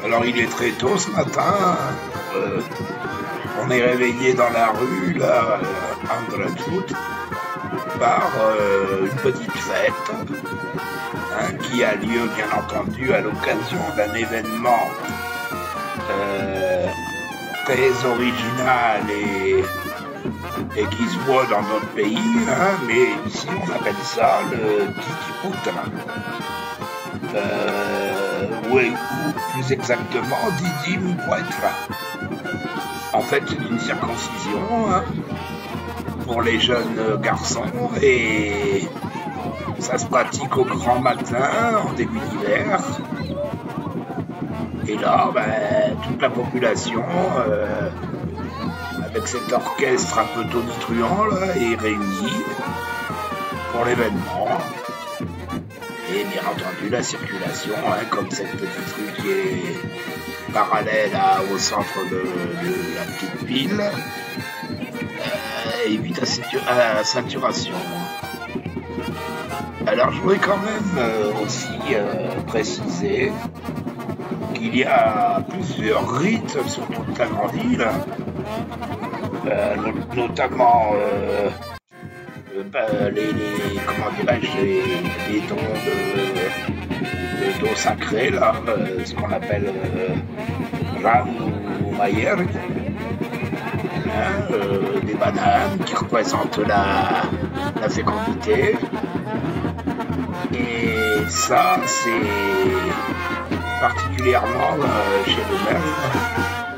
Alors il est très tôt ce matin, on est réveillé dans la rue, là, à Andradfoot, par une petite fête qui a lieu bien entendu à l'occasion d'un événement très original et qui se voit dans d'autres pays, mais ici on appelle ça le Titipout. Oui, ou plus exactement Didim Poetra. En fait, c'est une circoncision pour les jeunes garçons et ça se pratique au grand matin, en début d'hiver. Et là, toute la population, avec cet orchestre un peu tonitruant, là, est réunie pour l'événement. Et bien entendu, la circulation, comme cette petite rue qui est parallèle au centre de la petite ville, évite la saturation. Alors, je voudrais quand même aussi préciser qu'il y a plusieurs rites sur toute la grande île, notamment comment dirais-je, les dons d'eau sacrée, là, ce qu'on appelle Ram ou Mayer, des bananes qui représentent la fécondité. Et ça, c'est particulièrement chez le même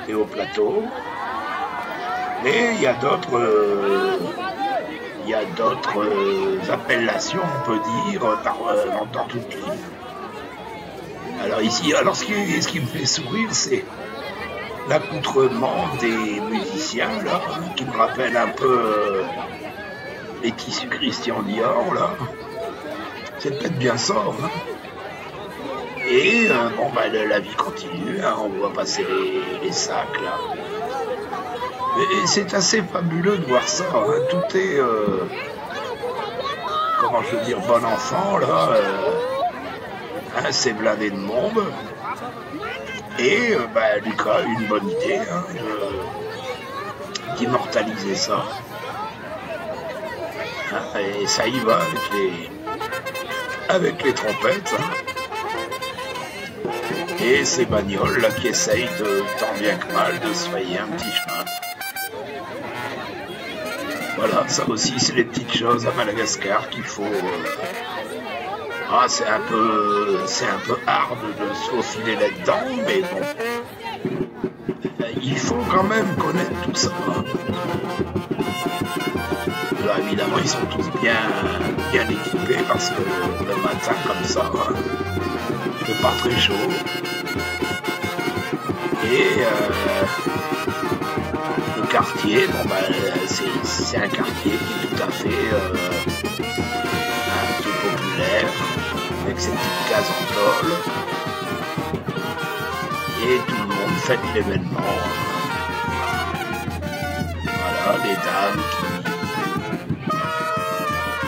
et au plateau. Mais il y a d'autres appellations, on peut dire, dans toute l'île. Alors ici, ce qui me fait sourire, c'est l'accoutrement des musiciens, là, qui me rappelle un peu les tissus Christian Dior, là. C'est peut-être bien ça, Et la vie continue, on voit passer les sacs, là. Et c'est assez fabuleux de voir ça, tout est, comment je veux dire, bon enfant, là, c'est blindé de monde, et Lucas a eu une bonne idée, d'immortaliser ça, et ça y va avec les trompettes, et ces bagnoles, là, qui essayent tant bien que mal de se frayer un petit chemin. Voilà, ça aussi, c'est les petites choses à Madagascar qu'il faut... c'est un peu hard de se faufiler là-dedans, mais bon, il faut quand même connaître tout ça. Là, évidemment, ils sont tous bien équipés parce que le matin, comme ça, c'est pas très chaud. Et le quartier, c'est un quartier qui est tout à fait qui est populaire, avec ses petites cases en tôle. Et tout le monde fête l'événement. Voilà, les dames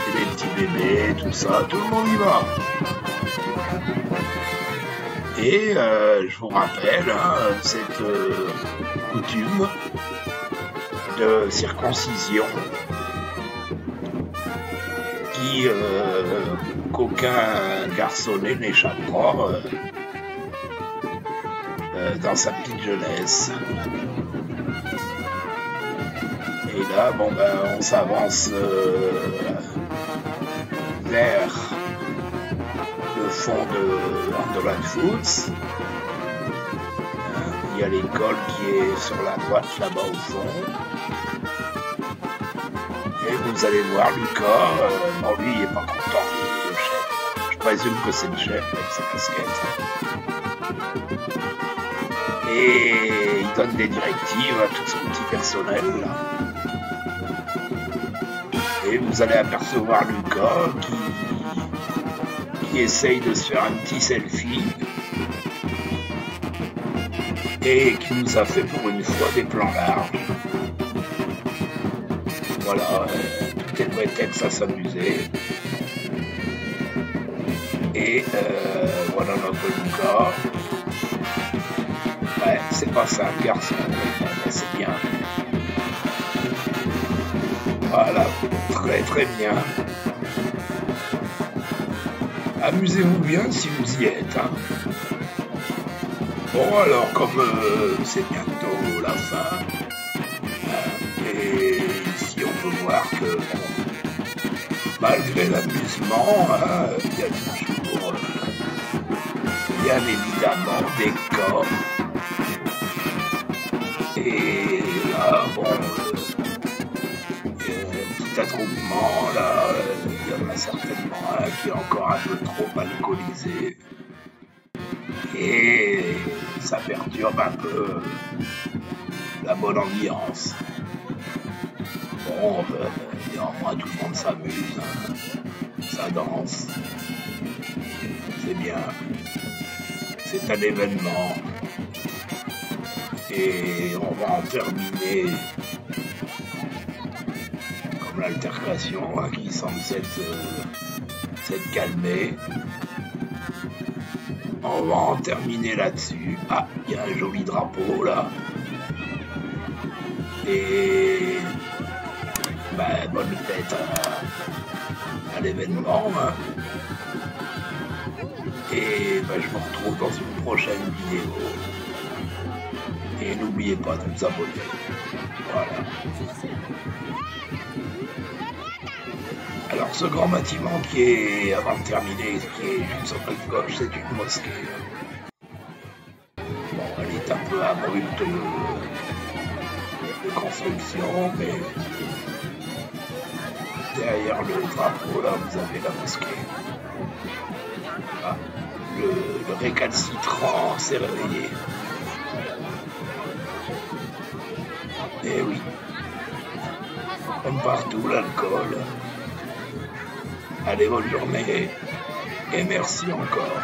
et les petits bébés, tout ça, tout le monde y va. Et je vous rappelle cette coutume de circoncision qui qu'aucun garçonnet n'échappera dans sa petite jeunesse. Et là, on s'avance vers le fond de Andradfoot. Il y a l'école qui est sur la droite là-bas au fond. Et vous allez voir Lucas, lui il est pas content, il est le chef. Je présume que c'est le chef avec sa casquette. Et il donne des directives à tout son petit personnel là. Et vous allez apercevoir Lucas qui essaye de se faire un petit selfie et qui nous a fait pour une fois des plans larges. Voilà, tout est prétexte à s'amuser. Et voilà notre Lucas. Ouais, c'est pas ça, garçon. C'est bien. Voilà, très très bien. Amusez-vous bien si vous y êtes. Hein. Bon alors, comme c'est bientôt la fin, et ici on peut voir que malgré l'amusement, hein, il y a toujours bien évidemment des corps. Et là, bon, petit attroupement, là, il y en a certainement un qui est encore un peu trop alcoolisé. Et ça perturbe un peu la bonne ambiance. Bon, néanmoins, tout le monde s'amuse, hein. Ça danse. C'est bien. C'est un événement. Et on va en terminer comme l'altercation hein, qui semble s'être calmée. On va en terminer là-dessus. Ah, il y a un joli drapeau là. Et bah, bonne fête à l'événement. Hein. Et bah, je vous retrouve dans une prochaine vidéo. Et n'oubliez pas de vous abonner. Voilà. Alors ce grand bâtiment qui est, avant de terminer, qui est juste sur notre gauche, c'est une mosquée. Bon, elle est un peu abrupte de construction, mais derrière le drapeau, là, vous avez la mosquée. Ah, le récalcitrant s'est réveillé. Eh oui, comme partout, l'alcool. Allez, bonne journée, et merci encore.